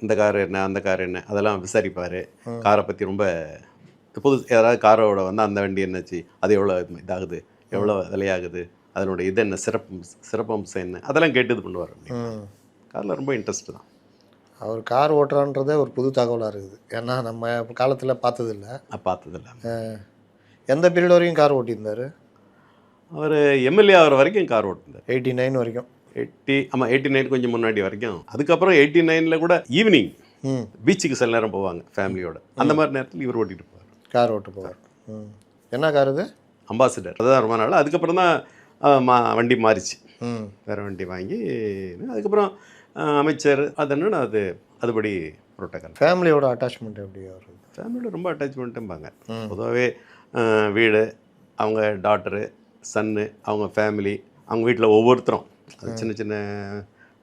இந்த கார் என்ன, அந்த கார் என்ன, அதெல்லாம் விசாரிப்பார். காரை பற்றி ரொம்ப யாராவது காரோட வந்து அந்த வண்டி என்னாச்சு, அது எவ்வளோ இதாகுது, எவ்வளோ விலையாகுது, அதனுடைய இது என்ன, சிறப்பம்சம் என்ன, அதெல்லாம் கேட்டு இது பண்ணுவார். காரில் ரொம்ப இன்ட்ரெஸ்ட்டு தான். அவர் கார் ஓட்டுறான்றதே ஒரு புது தகவலாக இருக்குது. ஏன்னா நம்ம காலத்தில் பார்த்ததில்ல. எந்த பீரியட் வரைக்கும் கார் ஓட்டியிருந்தார் அவர்? எம்எல்ஏ ஆகிற வரைக்கும் கார் ஓட்டிருந்தார். 89 வரைக்கும். 89 கொஞ்சம் முன்னாடி வரைக்கும். அதுக்கப்புறம் 89 கூட ஈவினிங் பீச்சுக்கு சில நேரம் போவாங்க ஃபேமிலியோட. அந்த மாதிரி நேரத்தில் இவர் ஓட்டிகிட்டு போவார், கார் ஓட்டு போவார். என்ன கார் இது? அம்பாசிடர். அதுதான் ரொம்ப நாள். அதுக்கப்புறம் தான் வண்டி மாறிச்சு, வேறு வண்டி வாங்கி. அதுக்கப்புறம் அமைச்சர் அதன்னு அதுபடி புரோட்டோக்கால். ஃபேமிலியோட அட்டாச்மெண்ட் எப்படி வருது? ஃபேமிலியோட ரொம்ப அட்டாச்மெண்ட்டும்பாங்க. பொதுவாகவே வீடு, அவங்க டாட்டரு, சன்னு, அவங்க ஃபேமிலி, அவங்க வீட்டில் ஒவ்வொருத்தரும் அது சின்ன சின்ன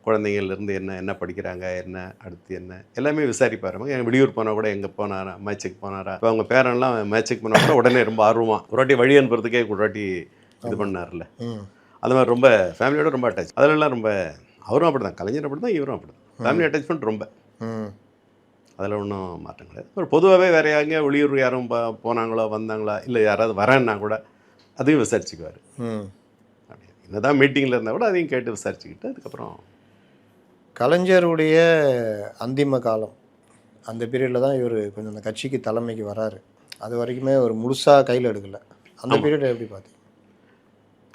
குழந்தைங்கள்லேருந்து என்ன படிக்கிறாங்க, என்ன அடுத்து என்ன, எல்லாமே விசாரிப்பார். எங்கள் வெளியூர் போனால் கூட எங்கே போனாரா, மேட்சுக்கு போனாரா. இப்போ அவங்க பேரன்லாம் மேட்சுக்கு போனால் கூட உடனே ரொம்ப ஆர்வமாக ஒரு வாட்டி வழி அனுப்புறதுக்கே ஒரு வாட்டி இது பண்ணார்ல, ம் அந்த மாதிரி ரொம்ப ஃபேமிலியோட ரொம்ப அட்டாச். அதிலெல்லாம் ரொம்ப அவரும் அப்படி தான், கலைஞர் அப்படி தான், இவரும் அப்படி தான். ஃபேமிலி அட்டாச்மெண்ட் ரொம்ப. ம் அதில் ஒன்றும் மாற்றம் கிடையாது. ஒரு பொதுவாகவே வேறு யாருங்க வெளியூர் யாரும் போனாங்களோ வந்தாங்களா, இல்லை யாராவது வரேன்னா கூட அதையும் விசாரிச்சுக்குவார். ம் அப்படி என்னதான் மீட்டிங்கில் இருந்தால் கூட அதையும் கேட்டு விசாரிச்சுக்கிட்டு அதுக்கப்புறம் கலைஞருடைய அந்திம காலம் அந்த பீரியடில் தான் இவர் கொஞ்சம் அந்த கட்சிக்கு தலைமைக்கு வராரு. அது வரைக்குமே ஒரு முழுசாக கையில் எடுக்கலை. அந்த பீரியட் எப்படி பார்த்தீங்க?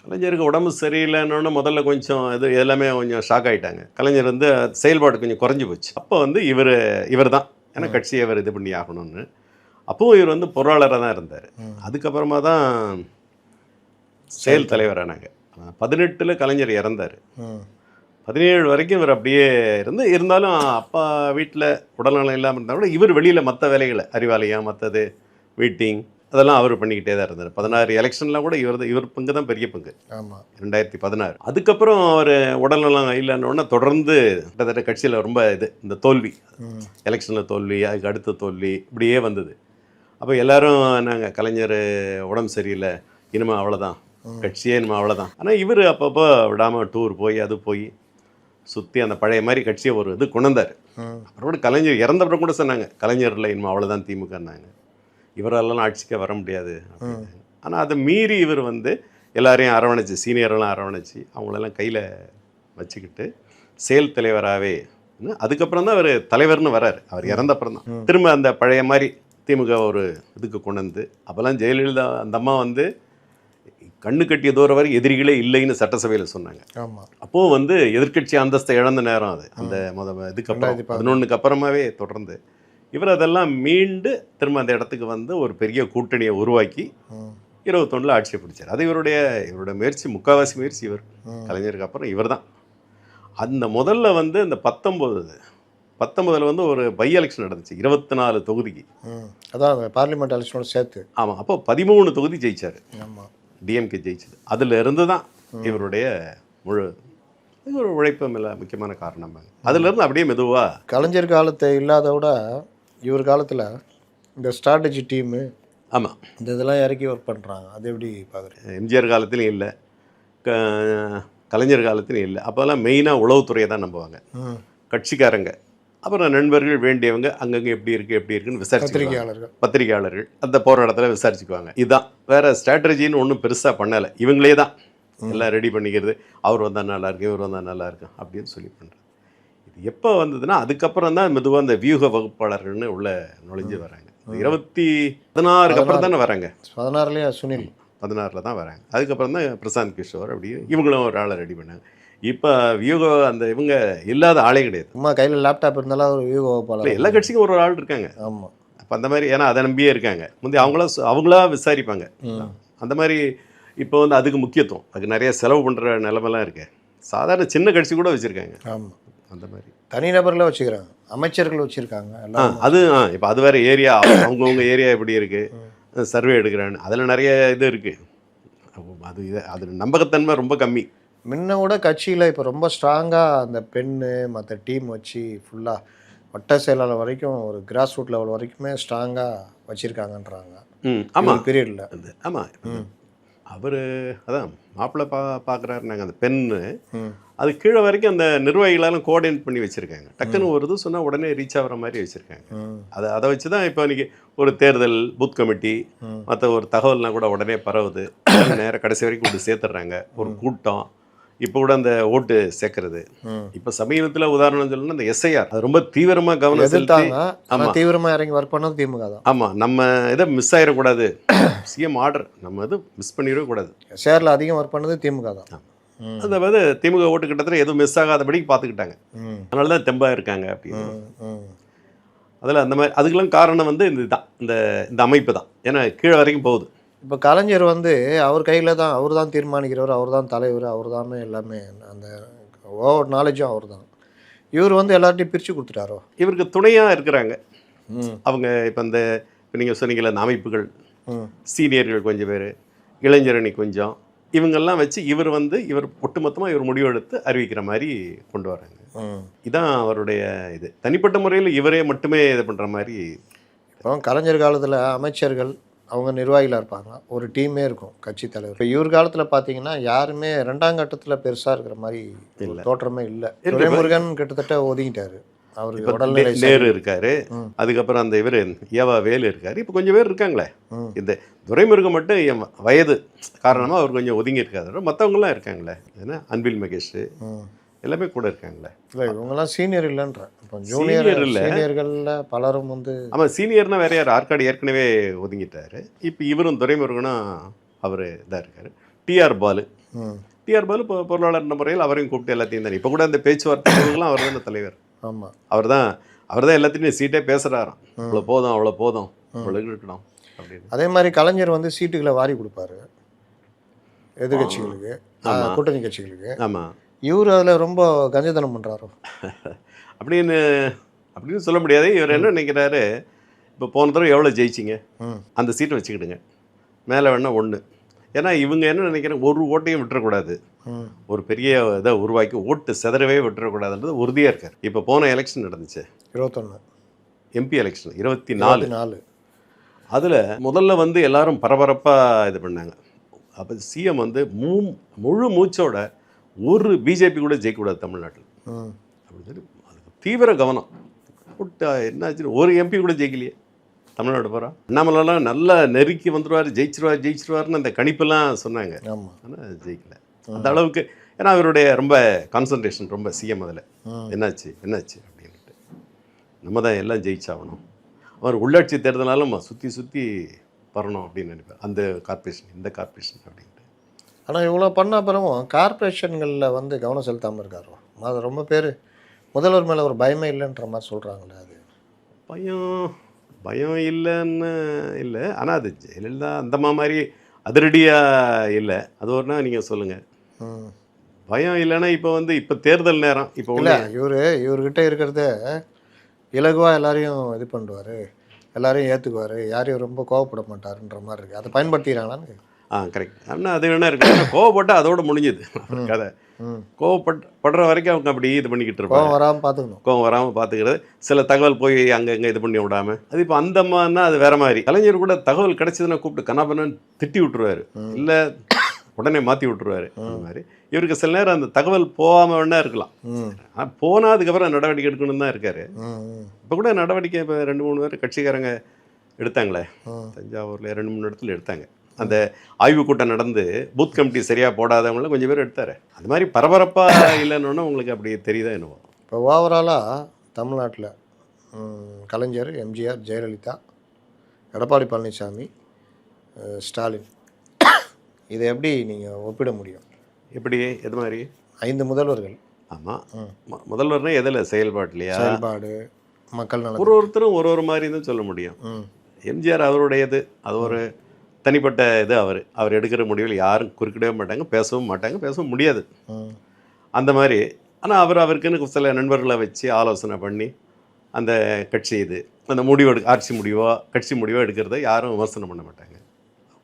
கலைஞருக்கு உடம்பு சரியில்லைன்னு முதல்ல கொஞ்சம் இது எல்லாமே கொஞ்சம் ஷாக் ஆகிட்டாங்க. கலைஞர் வந்து செயல்பாடு கொஞ்சம் குறைஞ்சி போச்சு. அப்போ வந்து இவர் தான் ஏன்னா கட்சியை அவர் இது பண்ணி ஆகணும்னு. அப்போவும் இவர் வந்து பொருளாளராக தான் இருந்தார். அதுக்கப்புறமா தான் செயல் தலைவரானாங்க. 18 கலைஞர் இறந்தார். 17 வரைக்கும் இவர் அப்படியே இருந்தாலும் அப்பா வீட்டில் உடல்நலம் இல்லாமல் இருந்தால் கூட இவர் வெளியில் மற்ற வேலைகளை அறிவாலயம் மற்றது மீட்டிங் அதெல்லாம் அவர் பண்ணிக்கிட்டே தான் இருந்தார். 16 எலெக்ஷன்லாம் கூட இவர் பங்கு தான் பெரிய பங்கு. ஆமாம் 2016. அதுக்கப்புறம் அவர் உடல்நலம் இல்லைன்னொன்னே தொடர்ந்து கிட்டத்தட்ட கட்சியில் ரொம்ப இந்த தோல்வி, எலெக்ஷனில் தோல்வி, அதுக்கு அடுத்த தோல்வி இப்படியே வந்தது. அப்போ எல்லாரும் நாங்கள் கலைஞர் உடம்பு சரியில்லை, இனிமேல் அவ்வளோதான், கட்சியே இனிமேல் அவ்வளோதான். ஆனால் இவர் அப்பப்போ விடாமல் டூர் போய் அது போய் சுற்றி அந்த பழைய மாதிரி கட்சியை ஒரு இது கொண்டு வந்தார். அப்புறம் கூட கலைஞர் இறந்தப்பறம் கூட சொன்னாங்க கலைஞரில் இனிமேல் அவ்வளோதான் திமுகன்னாங்க. இவரெல்லாம் ஆட்சிக்கே வர முடியாது அப்படின்னு. ஆனால் அதை மீறி இவர் வந்து எல்லாரையும் அரவணைச்சு, சீனியரெல்லாம் அரவணைச்சு அவங்களெல்லாம் கையில் வச்சுக்கிட்டு செயல் தலைவராகவே அதுக்கப்புறம் தான் அவர் தலைவர்னு வர்றார். அவர் இறந்தப்புறம் தான் திரும்ப அந்த பழைய மாதிரி திமுக ஒரு இதுக்கு கொண்டு வந்து. அப்போல்லாம் ஜெயலலிதா அந்த அம்மா வந்து கண்ணு கட்டிய தூரம் வரை எதிரிகளே இல்லைன்னு சட்டசபையில் சொன்னாங்க. ஆமாம் அப்போது வந்து எதிர்க்கட்சி அந்தஸ்தை இழந்த நேரம் அது. அந்த இதுக்கப்புறம் 11க்கு அப்புறமாவே தொடர்ந்து இவர் அதெல்லாம் மீண்டு திரும்ப அந்த இடத்துக்கு வந்து ஒரு பெரிய கூட்டணியை உருவாக்கி 21 ஆட்சியை பிடிச்சார். அது இவருடைய முயற்சி, முக்கால்வாசி முயற்சி இவர். கலைஞருக்கு அப்புறம் இவர் தான். அந்த முதல்ல வந்து இந்த 19 வந்து ஒரு பை எலெக்ஷன் நடந்துச்சு 24 தொகுதிக்கு. அதான் பார்லிமெண்ட் எலெக்ஷனோட சேர்த்து. ஆமாம், அப்போ 13 தொகுதி ஜெயிச்சார். ஆமாம் டிஎம்கே ஜெயிச்சது. அதில் இருந்து தான் இவருடைய ஒரு உழைப்பு மேலே முக்கியமான காரணம். அதுலேருந்து அப்படியே மெதுவாக கலைஞர் காலத்தை இல்லாத விட இவர் காலத்தில் இந்த ஸ்ட்ராட்டஜி டீமு ஆமாம் இந்த இதெல்லாம் இறக்கி ஒர்க் பண்ணுறாங்க. அது எப்படி பார்க்குறேன்? எம்ஜிஆர் காலத்துலையும் இல்லை, கலைஞர் காலத்துலையும் இல்லை. அப்போல்லாம் மெயினாக உளவுத்துறையை தான் நம்புவாங்க கட்சிக்காரங்க. அப்புறம் நண்பர்கள் வேண்டியவங்க அங்கங்கே எப்படி இருக்குன்னு விசாரிச்சு பத்திரிகையாளர்கள் அந்த போகிற இடத்துல விசாரிச்சுக்குவாங்க. இதுதான், வேறு ஸ்ட்ராட்டஜின்னு ஒன்றும் பெருசாக பண்ணலை. இவங்களே தான் எல்லாம் ரெடி பண்ணிக்கிறது. அவர் வந்தால் நல்லாயிருக்கு, இவர் வந்தால் நல்லாயிருக்கும் அப்படின்னு சொல்லி பண்ணுறது. இது எப்போ வந்ததுன்னா அதுக்கப்புறம் தான் மெதுவாக அந்த வியூக வகுப்பாளர்கள்னு உள்ள நுழைஞ்சு வராங்க. 2016 அப்புறம் தானே வராங்க. 16 சுனில் 16 தான் வராங்க. அதுக்கப்புறம் தான் பிரசாந்த் கிஷோர் அப்படி இவங்களும் ஒரு ஆளை ரெடி பண்ணாங்க. இப்போ வியூக அந்த இவங்க இல்லாத ஆளே கிடையாது. அம்மா கையில் லேப்டாப் இருந்தாலும் ஒரு வியூக வகுப்பாளர் எல்லா கட்சிக்கும் ஒரு ஆள் இருக்காங்க. ஆமாம், அப்போ அந்த மாதிரி ஏன்னா அதை நம்பியே இருக்காங்க. முந்தைய அவங்களா விசாரிப்பாங்க. அந்த மாதிரி இப்போ வந்து அதுக்கு முக்கியத்துவம், அதுக்கு நிறைய செலவு பண்ணுற நிலமெல்லாம் இருக்கு. சாதாரண சின்ன கட்சி கூட வச்சுருக்காங்க. ஆமாம், அந்த மாதிரி தனிநபரில் வச்சுக்கிறாங்க, அமைச்சர்கள் வச்சுருக்காங்க எல்லாம். அது இப்போ அது வேறு ஏரியா, அவங்கவுங்க ஏரியா எப்படி இருக்குது சர்வே எடுக்கிறான்னு அதில் நிறைய இது இருக்குது. அது நம்பகத்தன்மை ரொம்ப கம்மி. முன்ன கூட கட்சியில் இப்போ ரொம்ப ஸ்ட்ராங்காக அந்த பெண்ணு மற்ற டீம் வச்சு ஃபுல்லாக வட்ட செயலாளர் வரைக்கும் ஒரு கிராஸ் ரூட் லெவல் வரைக்குமே ஸ்ட்ராங்காக வச்சுருக்காங்கன்றாங்க. ஆமாம் பீரியடில் ஆமாம் அவர் அதான் மாப்பிள்ளை பார்க்குறாருனாங்க அந்த பெண்ணு. அது கீழே வரைக்கும் அந்த நிர்வாகிகளெல்லாம் கோஆர்டினேட் பண்ணி வச்சுருக்காங்க. டக்குன்னு ஒரு இது சொன்னால் உடனே ரீச் ஆகிற மாதிரி வச்சுருக்காங்க. அதை வச்சு தான் இப்போ இன்றைக்கி ஒரு தேர்தல் பூத் கமிட்டி மற்ற ஒரு தகவல்னால் கூட உடனே பரவுது. நேரம் கடைசி வரைக்கும் கொண்டு சேர்த்துட்றாங்க. ஒரு கூட்டம் இப்போ கூட அந்த ஓட்டு சேர்க்கறது. இப்போ சமீபத்தில் உதாரணம் சொல்லணும்னா இந்த எஸ்ஐஆர் அது ரொம்ப தீவிரமாக கவனம் செலுத்தி தீவிரமாக இறங்கி ஒர்க் பண்ணது திமுக தான். ஆமாம், நம்ம இதை மிஸ் ஆகிடக்கூடாது, சிஎம் ஆர்டர் நம்ம இது மிஸ் பண்ணிடக்கூடாது. எஸ்ஐஆரில் அதிகம் ஒர்க் பண்ணது திமுக தான். அதாவது திமுக ஓட்டு கிட்டத்தட்ட எதுவும் மிஸ் ஆகாதபடிக்கு பார்த்துக்கிட்டாங்க. அதனால தான் தெம்பாக இருக்காங்க அப்படின்னு. அதில் அந்த மாதிரி அதுக்கெல்லாம் காரணம் வந்து இதுதான், இந்த அமைப்பு தான். ஏன்னா கீழே வரைக்கும் போகுது. இப்போ கலைஞர் வந்து அவர் கையில் தான், அவர் தான் தீர்மானிக்கிறவர், அவர் தான் தலைவர், அவர் தான் எல்லாமே, அந்த ஓவர் நாலேஜும் அவர் தான். இவர் வந்து எல்லார்ட்டையும் பிரித்து கொடுத்துட்டாரோ? இவருக்கு துணையாக இருக்கிறாங்க அவங்க. இப்போ நீங்கள் சொன்னீங்கல்ல அந்த அமைப்புகள், சீனியர்கள் கொஞ்சம் பேர், இளைஞரணி கொஞ்சம், இவங்கெல்லாம் வச்சு இவர் ஒட்டுமொத்தமாக இவர் முடிவெடுத்து அறிவிக்கிற மாதிரி கொண்டு வராங்க. இதுதான் அவருடைய தனிப்பட்ட முறையில் இவரே மட்டுமே இது பண்ணுற மாதிரி. இப்போ கலைஞர் காலத்தில் அமைச்சர்கள் அவங்க நிர்வாகிகளாக இருப்பாங்க, ஒரு டீமே இருக்கும் கட்சி தலைவர். இப்போ இவர் காலத்தில் பார்த்தீங்கன்னா யாருமே 2ஆம் கட்டத்தில் பெருசாக இருக்கிற மாதிரி ஒரு தோற்றமே இல்லை. துரைமுருகன் கிட்டத்தட்ட ஒதுங்கிட்டாரு. அவருக்கு உடல்நிலை நேரு இருக்காரு, அதுக்கப்புறம் அந்த இவர் ஏவா வேலு இருக்காரு, இப்போ கொஞ்சம் பேர் இருக்காங்களே. இந்த துரைமுருகன் மட்டும் என் வயது காரணமாக அவர் கொஞ்சம் ஒதுங்கி இருக்காரு. மற்றவங்களாம் இருக்காங்களே, ஏன்னா அன்பில் மகேஷ் எல்லாமே கூட இருக்காங்களே. இல்லை இவங்கெல்லாம் சீனியர் இல்லைன்ற, இப்போ ஜூனியர் இல்லை, சீனியர்களில் பலரும் வந்து. ஆமாம், சீனியர்னா வேற யார், ஆற்காடு ஏற்கனவே ஒதுங்கிட்டாரு. இப்போ இவரும் துரைமுருகனும் அவர் இதாக இருக்காரு. டிஆர் பாலு இப்போ பொருளாளர் முறையில் அவரையும் கூப்பிட்டு எல்லாத்தையும் தானே இப்போ கூட அந்த பேச்சுவார்த்தைகள்லாம் அவர் தானே தலைவர். ஆமாம், அவர் தான் எல்லாத்தையுமே சீட்டே பேசுகிறாராம். அவ்வளோ போதும் அவ்வளோ இருக்கணும் அப்படின்னு. அதே மாதிரி கலைஞர் வந்து சீட்டுகளை வாரி கொடுப்பாரு எதிர்கட்சிகளுக்கு, கூட்டணி கட்சிகளுக்கு. ஆமாம், இவர் அதில் ரொம்ப கஞ்சத்தனம் பண்ணுறாரோ அப்படின்னு சொல்ல முடியாது. இவர் என்ன நினைக்கிறாரு, இப்போ போன தடவை எவ்வளோ ஜெயிச்சிங்க, அந்த சீட்டை வச்சுக்கிடுங்க, மேலே வேணா ஒன்று. ஏன்னா இவங்க என்ன நினைக்கிறாங்க, ஒரு ஓட்டையும் விட்டுறக்கூடாது, ஒரு பெரிய இதை உருவாக்கி ஓட்டு சிதறவே விட்டுறக்கூடாதுன்றது உறுதியாக இருக்கார். இப்போ போன எலெக்ஷன் நடந்துச்சு 21 எம்பி எலெக்ஷன் 24. அதில் முதல்ல வந்து எல்லாரும் பரபரப்பாக இது பண்ணாங்க. அப்போ சிஎம் வந்து முழு மூச்சோட ஒரு பிஜேபி கூட ஜெயிக்கக்கூடாது தமிழ்நாட்டில் அப்படின்னு சொல்லி அதுக்கு தீவிர கவனம் போட்டா என்னாச்சு, ஒரு எம்பி கூட ஜெயிக்கலையே தமிழ்நாடு போகிறோம். அண்ணாமலைலாம் நல்லா நெருக்கி ஜெயிச்சிருவாருன்னு அந்த கணிப்பெல்லாம் சொன்னாங்க. ஆனால் ஜெயிக்கல அந்த அளவுக்கு. ஏன்னா அவருடைய ரொம்ப கான்சன்ட்ரேஷன் ரொம்ப சிஎம் அதில் என்னாச்சு அப்படின்ட்டு நம்ம தான் எல்லாம் ஜெயிச்சாகணும். அவர் உள்ளாட்சி தேர்தலாலும் சுற்றி வரணும் அப்படின்னு நினைப்பார், அந்த கார்பரேஷன் இந்த கார்பரேஷன் அப்படின்ட்டு. ஆனால் இவ்வளோ பண்ண அப்புறமும் கார்பரேஷன்களில் வந்து கவனம் செலுத்தாமல் இருக்காரோ, அது ரொம்ப பேர் முதல்வர் மேலே ஒரு பயமே இல்லைன்ற மாதிரி சொல்கிறாங்களே. அது பயம் இல்லைன்னு இல்லை, ஆனால் அது ஜெயலலிதா அந்த மாதிரி அதிரடியாக இல்லை. அது ஒருனா நீங்கள் சொல்லுங்கள். பயம் இல்லைன்னா இப்போ தேர்தல் நேரம், இப்போ இல்லை இவர்கிட்ட இருக்கிறத இலகுவாக எல்லாரையும் இது பண்ணுவார், எல்லாரையும் ஏற்றுக்குவார், யாரையும் ரொம்ப கோவப்பட மாட்டாருன்ற மாதிரி இருக்குது. அதை பயன்படுத்திக்கிறாங்களான்னு. கரெக்ட். ஆனால் அது வேணா இருக்கு, கோவப்பட்டால் அதோட முடிஞ்சுது கதை. கோவப்படுற வரைக்கும் அவங்க அப்படி இது பண்ணிக்கிட்டு இருப்பாங்க. கோவம் வராமல் பார்த்துக்கிறது, சில தகவல் போய் அங்கே இது பண்ணி விடாமல். அது இப்போ அந்த மாதிரினா அது வேற மாதிரி. கலைஞர் கூட தகவல் கிடைச்சதுன்னா கூப்பிட்டு கண்ணாபண்ணன்னு திட்டி விட்டுருவாரு, இல்லை உடனே மாற்றி விட்டுருவாரு. அந்த மாதிரி இவருக்கு சில நேரம் அந்த தகவல் போகாமல் வேணா இருக்கலாம், ஆனால் போனால் அதுக்கப்புறம் நடவடிக்கை எடுக்கணும்னு தான் இருக்காரு. இப்போ கூட நடவடிக்கை இப்போ 2-3 பேர் கட்சிக்காரங்க எடுத்தாங்களே, தஞ்சாவூரில் 2-3 இடத்துல எடுத்தாங்க. அந்த ஆய்வு கூட்டம் நடந்து பூத் கமிட்டி சரியாக போடாதவங்கள கொஞ்சம் பேர் எடுத்தார். அது மாதிரி பரபரப்பாக இல்லைன்னு உங்களுக்கு அப்படி தெரியுதா என்னவோ. இப்போ ஓவராலாக தமிழ்நாட்டில் கலைஞர், எம்ஜிஆர், ஜெயலலிதா, எடப்பாடி பழனிசாமி, ஸ்டாலின், இதை எப்படி நீங்கள் ஒப்பிட முடியும்? எப்படி எது மாதிரி 5 முதல்வர்கள். ஆமாம், முதல்வர்னா எதில் செயல்பாடுலையா? செயல்பாடு, மக்கள் நலன். ஒருத்தரும் ஒரு மாதிரி தான் சொல்ல முடியும். எம்ஜிஆர் அவருடையது, அது ஒரு தனிப்பட்ட இது. அவர் எடுக்கிற முடிவில் யாரும் குறுக்கிடவே மாட்டாங்க, பேசவும் மாட்டாங்க, பேசவும் முடியாது அந்த மாதிரி. ஆனால் அவருக்குன்னு சில நண்பர்களை வச்சு ஆலோசனை பண்ணி அந்த கட்சி இது அந்த ஆட்சி முடிவோ கட்சி முடிவோ எடுக்கிறத யாரும் விமர்சனம் பண்ண மாட்டாங்க.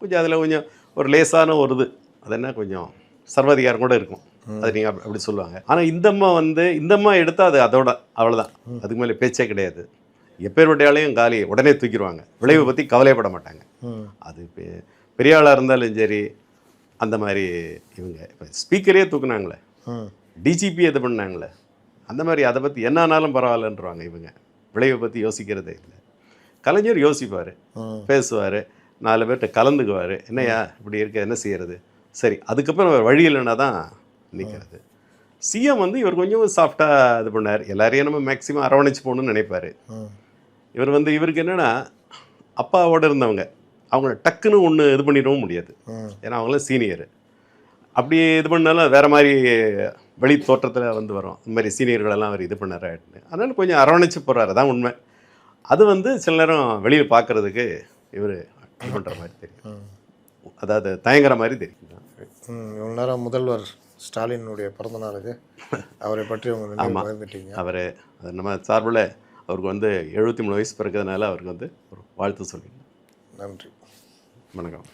கொஞ்சம் அதில் கொஞ்சம் ஒரு லேசான ஒரு இது, அது என்ன கொஞ்சம் சர்வாதிகாரம் கூட இருக்கும், அது நீங்கள் அப்படி சொல்லுவாங்க. ஆனால் இந்த அம்மா எடுத்தால் அது அவ்வளோதான், அதுக்கு மேலே பேச்சே கிடையாது. எப்பேருடையாலையும் காலியை உடனே தூக்கிடுவாங்க, விளைவை பற்றி கவலைப்பட மாட்டாங்க. அது பெரிய ஆளாக இருந்தாலும் சரி, அந்த மாதிரி இவங்க இப்போ ஸ்பீக்கரே தூக்குனாங்களே, டிஜிபி இது பண்ணாங்களே, அந்த மாதிரி அதை பற்றி என்ன ஆனாலும் பரவாயில்லன்றாங்க. இவங்க விளைவை பற்றி யோசிக்கிறதே இல்லை. கலைஞர் யோசிப்பார், பேசுவார், 4 பேர்கிட்ட கலந்துக்குவார், என்னையா இப்படி இருக்க என்ன செய்கிறது, சரி அதுக்கப்புறம் வழி இல்லைன்னா தான் நிற்கிறது. சிஎம் இவர் கொஞ்சம் சாஃப்டாக இது பண்ணார், எல்லாரையும் நம்ம மேக்ஸிமம் அரவணைச்சு போகணுன்னு நினைப்பார். இவருக்கு என்னென்னா அப்பாவோடு இருந்தவங்க, அவங்கள டக்குன்னு ஒன்று இது பண்ணிடவும் முடியாது, ஏன்னா அவங்களாம் சீனியர். அப்படி இது பண்ணாலும் வேறு மாதிரி வெளி தோற்றத்தில் வரும், இந்த மாதிரி சீனியர்களெல்லாம் அவர் இது பண்ணார். அதனால் கொஞ்சம் அரவணைச்சு போகிறாரு, தான் உண்மை. அது சில நேரம் வெளியில் பார்க்குறதுக்கு இவர் இது பண்ணுற மாதிரி தெரியும், அதாவது தயங்குற மாதிரி தெரியும். இவ்வளோ நேரம் முதல்வர் ஸ்டாலினுடைய பிறந்தநாளுக்கு அவரை பற்றி உங்கள் பகிர்ந்துட்டீங்க. அவர் நம்ம சார்பில் அவருக்கு 73 வயசு பிறக்கிறதுனால அவருக்கு ஒரு வாழ்த்து சொல்லிங்க. நன்றி, வணக்கம்.